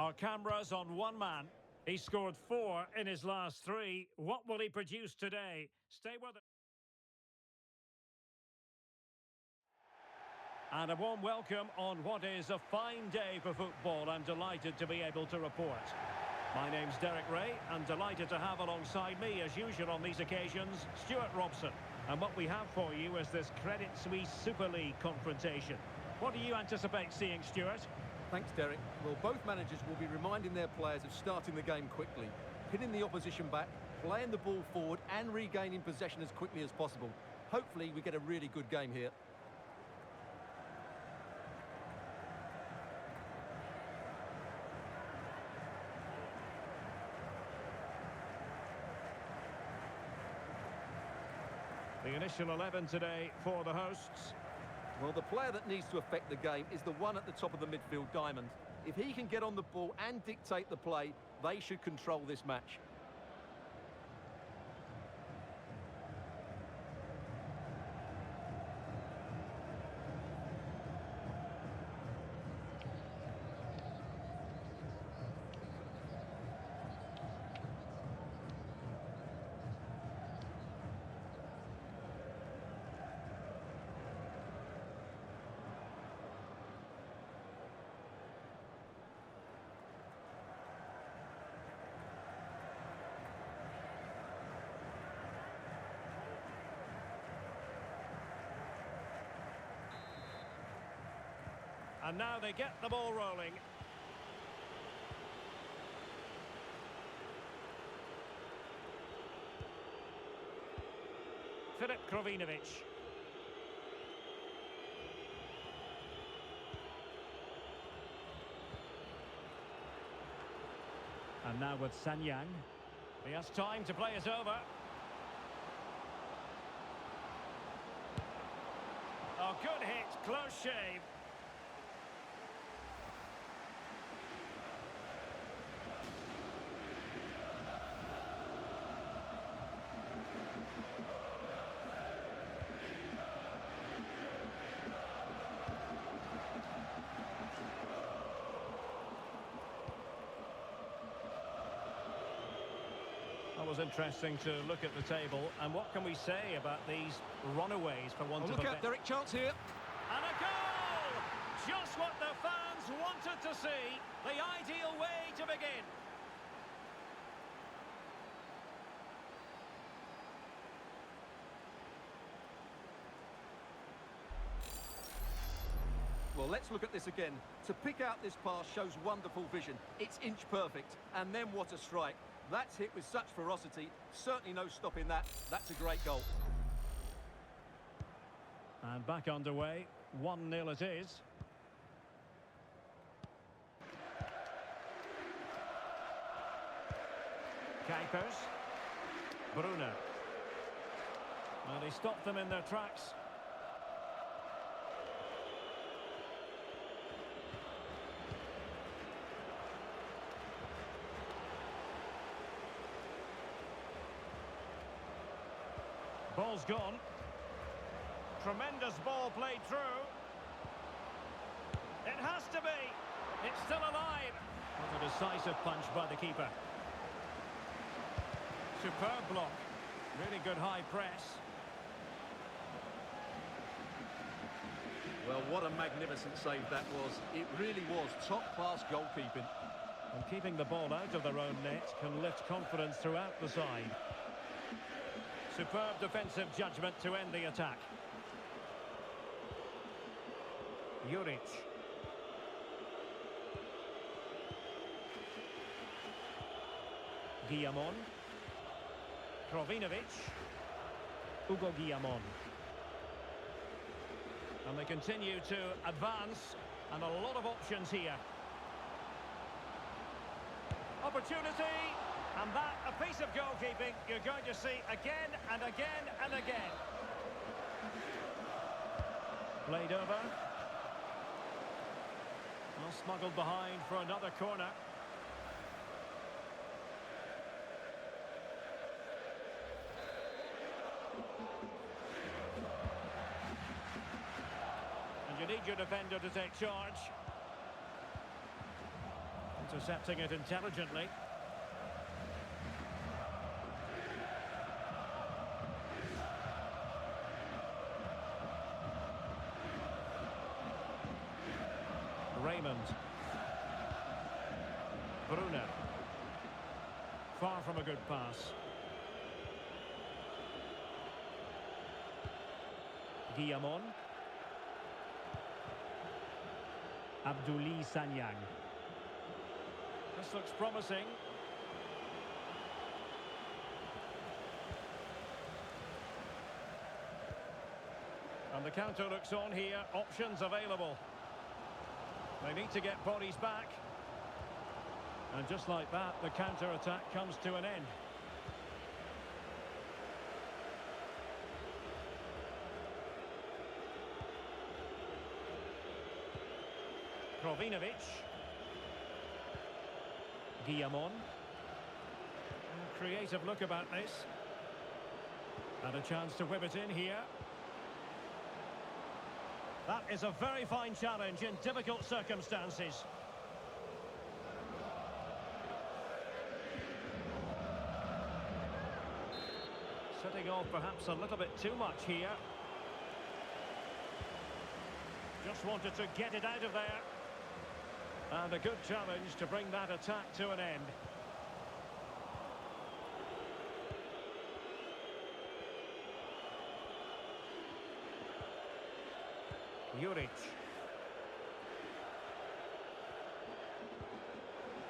Our camera's on one man. He scored 4 in his last 3. What will he produce today? Stay with us. And a warm welcome on what is a fine day for football. I'm delighted to be able to report. My name's Derek Ray, and delighted to have alongside me, as usual on these occasions, Stuart Robson. And what we have for you is this Credit Suisse Super League confrontation. What do you anticipate seeing, Stuart? Thanks, Derek. Well, both managers will be reminding their players of starting the game quickly, hitting the opposition back, playing the ball forward and regaining possession as quickly as possible. Hopefully we get a really good game here. The initial 11 today for the hosts. Well, the player that needs to affect the game is the one at the top of the midfield diamond. If he can get on the ball and dictate the play, they should control this match. And now they get the ball rolling. Filip Krovinovic. And now with Sanyang. He has time to play it over. Oh, good hit, close shave. It was interesting to look at the table, and what can we say about these runaways, for want of a Look out, Derek, chance here. And a goal! Just what the fans wanted to see. The ideal way to begin. Well, let's look at this again. To pick out this pass shows wonderful vision. It's inch perfect. And then what a strike. That's hit with such ferocity. Certainly no stopping that. That's a great goal. And back underway. 1-0 it is. Kuipers. Bruno. Well, he stopped them in their tracks. Ball's gone. Tremendous ball played through. It has to be. It's still alive. What a decisive punch by the keeper. Superb block. Really good high press. Well, what a magnificent save that was. It really was top-class goalkeeping. And keeping the ball out of their own net can lift confidence throughout the side. Superb defensive judgment to end the attack. Juric. Guillamon. Krovinovic. Ugo Guillamon. And they continue to advance, and a lot of options here. Opportunity. And that, a piece of goalkeeping you're going to see again and again and again. Played over. Well, smuggled behind for another corner. And you need your defender to take charge. Intercepting it intelligently. Raymond. Bruna. Far from a good pass. Guillamon. Abdoulaye Sanyang. This looks promising. And the counter looks on here. Options available. They need to get bodies back. And just like that, the counter-attack comes to an end. Krovinovic. Guillamon. Creative look about this. And a chance to whip it in here. That is a very fine challenge in difficult circumstances. Setting off perhaps a little bit too much here. Just wanted to get it out of there. And a good challenge to bring that attack to an end. Juric.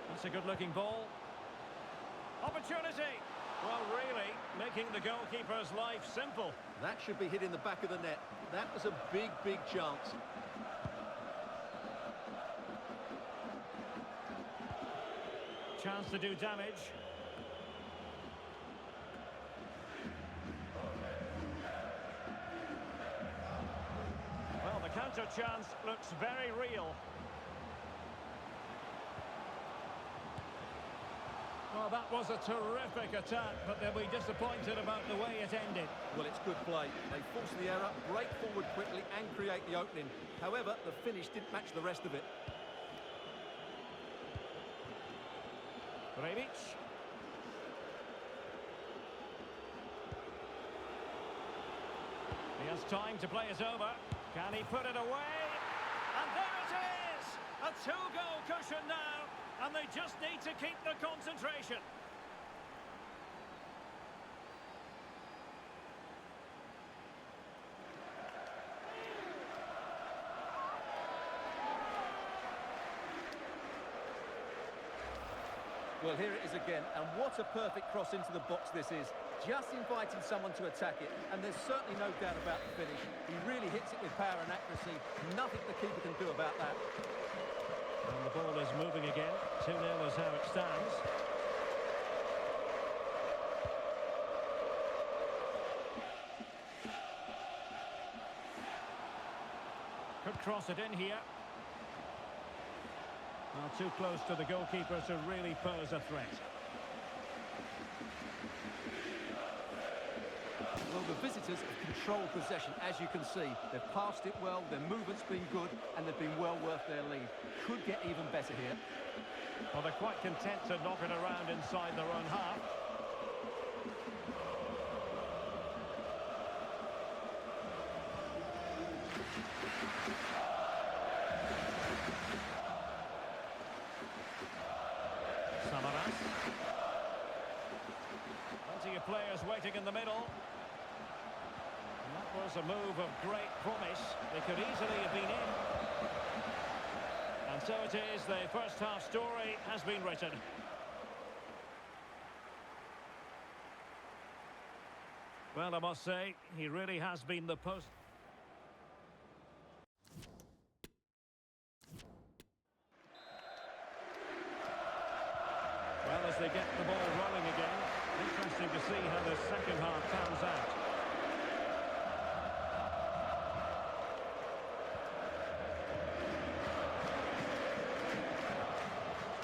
That's a good-looking ball. Opportunity! Well, really, making the goalkeeper's life simple. That should be hit in the back of the net. That was a big, big chance. Chance to do damage. Well, the counter chance looks very real. Well, that was a terrific attack, but they'll be disappointed about the way it ended. Well, it's good play. They force the error, break forward quickly and create the opening. However, the finish didn't match the rest of it. Rebic. He has time to play it over. Can he put it away? And there it is! A two-goal cushion now, and they just need to keep the concentration. Well, here it is again, and what a perfect cross into the box this is. Just inviting someone to attack it, and there's certainly no doubt about the finish. He really hits it with power and accuracy. Nothing the keeper can do about that. And the ball is moving again. 2-0 is how it stands. Could cross it in here. Well, too close to the goalkeeper to really pose a threat. Well, the visitors have controlled possession, as you can see. They've passed it well, their movement's been good, and they've been well worth their lead. Could get even better here. Well, they're quite content to knock it around inside their own half. Plenty of players waiting in the middle. And that was a move of great promise. They could easily have been in. And so it is, the first half story has been written. Well, I must say, he really has been the post. Well, as they get the ball rolling again, interesting to see how the second half pans out.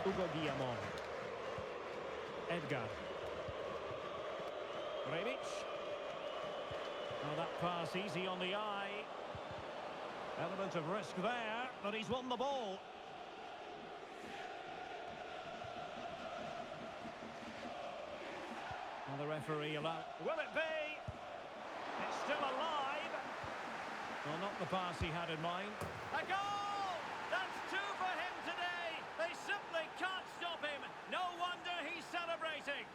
Hugo Guillamon. Edgar. Rebic. Well, that pass easy on the eye. Element of risk there, but he's won the ball. The referee allowed. Will it be? It's still alive. Well, not the pass he had in mind. A goal! That's two for him today. They simply can't stop him. No wonder he's celebrating.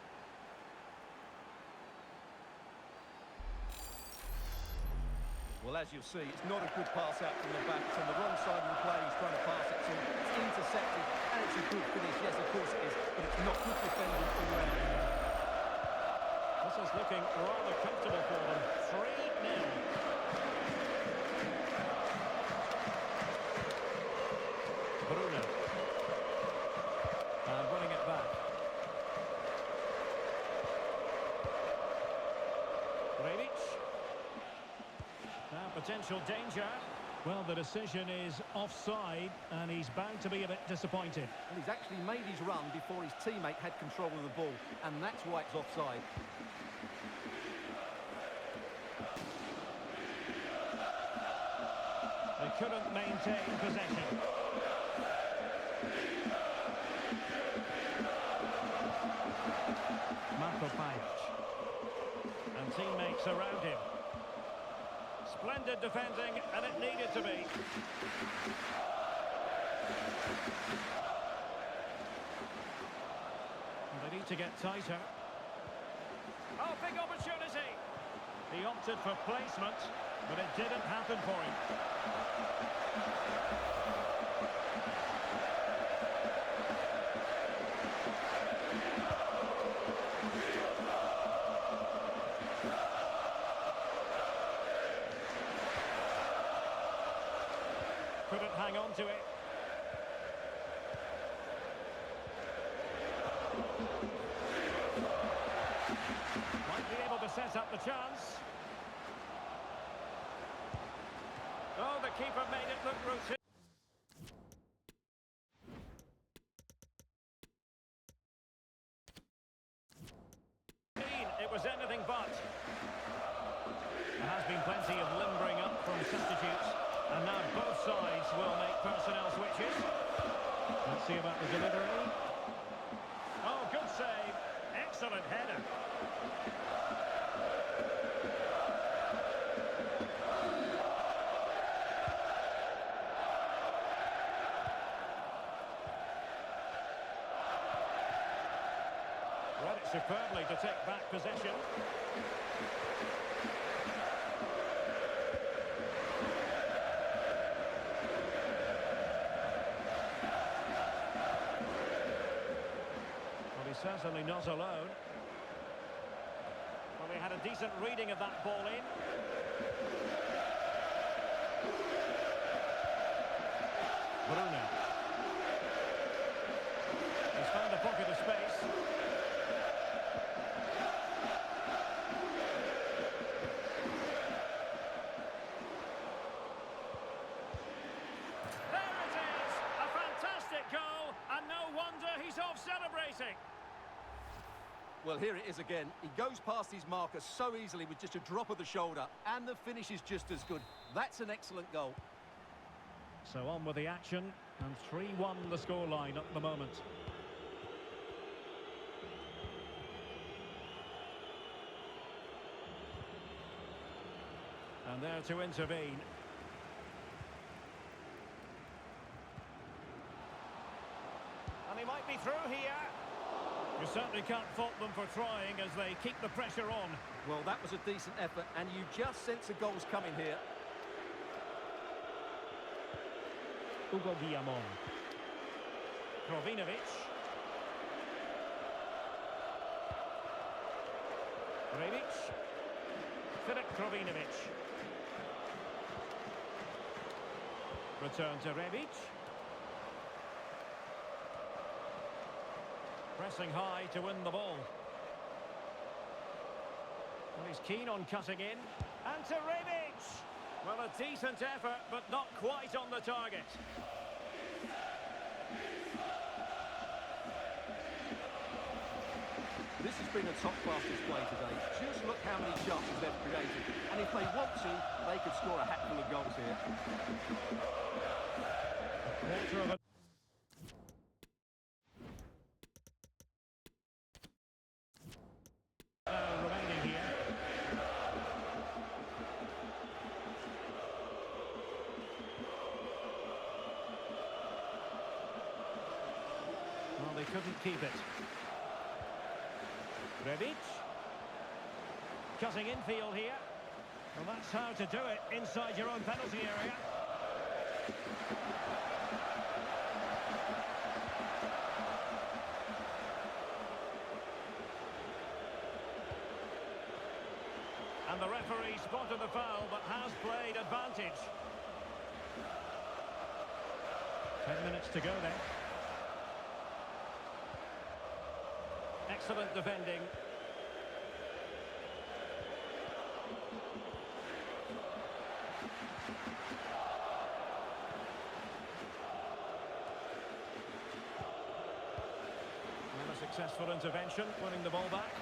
Well, as you'll see, it's not a good pass out from the back. It's on the wrong side of the play. He's trying to pass it to. It's intercepted, and it's a good finish. Yes, of course it is, but it's not good defending all round. This is looking rather comfortable for them. 3-0. Bruna. And running it back. Rebica. Now potential danger. Well, the decision is offside, and he's bound to be a bit disappointed. And he's actually made his run before his teammate had control of the ball, and that's why it's offside. They couldn't maintain possession. And teammates around him. Splendid defending, and it needed to be. And they need to get tighter. Oh, big opportunity! He opted for placement, but it didn't happen for him. Couldn't hang on to it. Might be able to set up the chance. Oh, the keeper made it look routine. It was anything but. There has been plenty of limbering up from substitutes. And now both sides will make personnel switches. Let's see about the delivery. Oh, good save. Excellent header. Read it superbly to take back possession. Certainly not alone. Well, he had a decent reading of that ball in. Bruna. He's found a pocket of space. There it is! A fantastic goal, and no wonder he's off celebrating. Well, here it is again. He goes past his marker so easily with just a drop of the shoulder, and the finish is just as good. That's an excellent goal. So on with the action, and 3-1 the scoreline at the moment. And there to intervene. And he might be through here. You certainly can't fault them for trying as they keep the pressure on. Well, that was a decent effort, and you just sense the goals coming here. Hugo Guillamon. Krovinovic. Rebica. Filip Krovinovic. Return to Rebica. Pressing high to win the ball. Well, he's keen on cutting in. And to Rebica! Well, a decent effort, but not quite on the target. This has been a top-class display today. Just look how many chances they've created. And if they want to, they could score a hatful of goals here. Quarter of a keep it. Rebica. Cutting infield here. Well, that's how to do it inside your own penalty area. And the referee spotted the foul, but has played advantage. 10 minutes to go then. Excellent defending. And a successful intervention, winning the ball back.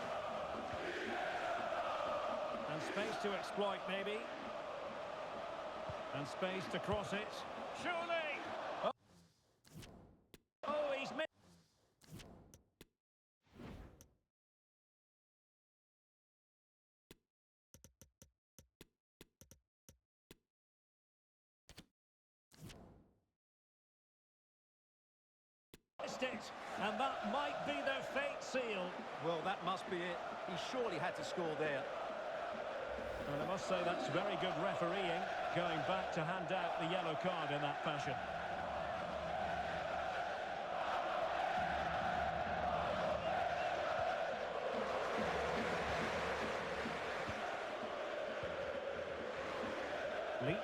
And space to exploit, maybe. And space to cross it. Surely! Oh, he's missed. It, and that might be their fate sealed. Well, that must be it. He surely had to score there. And I must say that's very good refereeing, going back to hand out the yellow card in that fashion. Leach.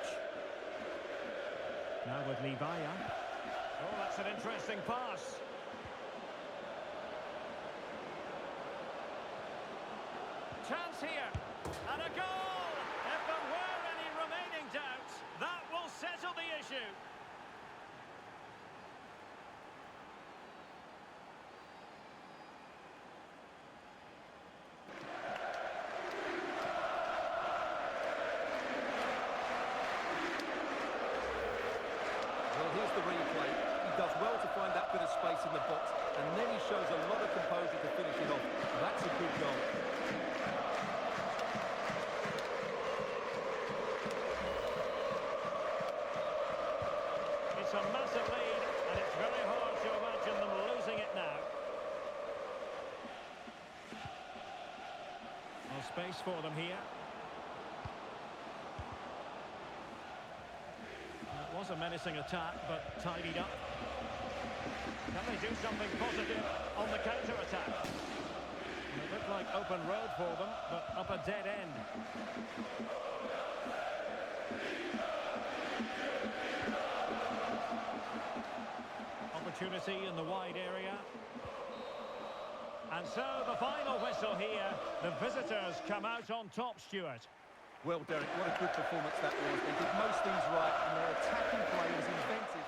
Now with Livaya. Oh, that's an interesting pass. Chance here. And a goal! If there were any remaining doubts, that will settle the issue. Well, here's the replay. He does well to find that bit of space in the box, and then he shows a lot of composure to finish it off. That's a good goal. It's a massive lead, and it's very hard to imagine them losing it now. No space for them here. It was a menacing attack, but tidied up. Can they do something positive on the counter-attack? It looked like open road for them, but up a dead end. Opportunity in the wide area. And so the final whistle here. The visitors come out on top, Stuart. Well, Derek, what a good performance that was. They did most things right, and their attacking play was inventive.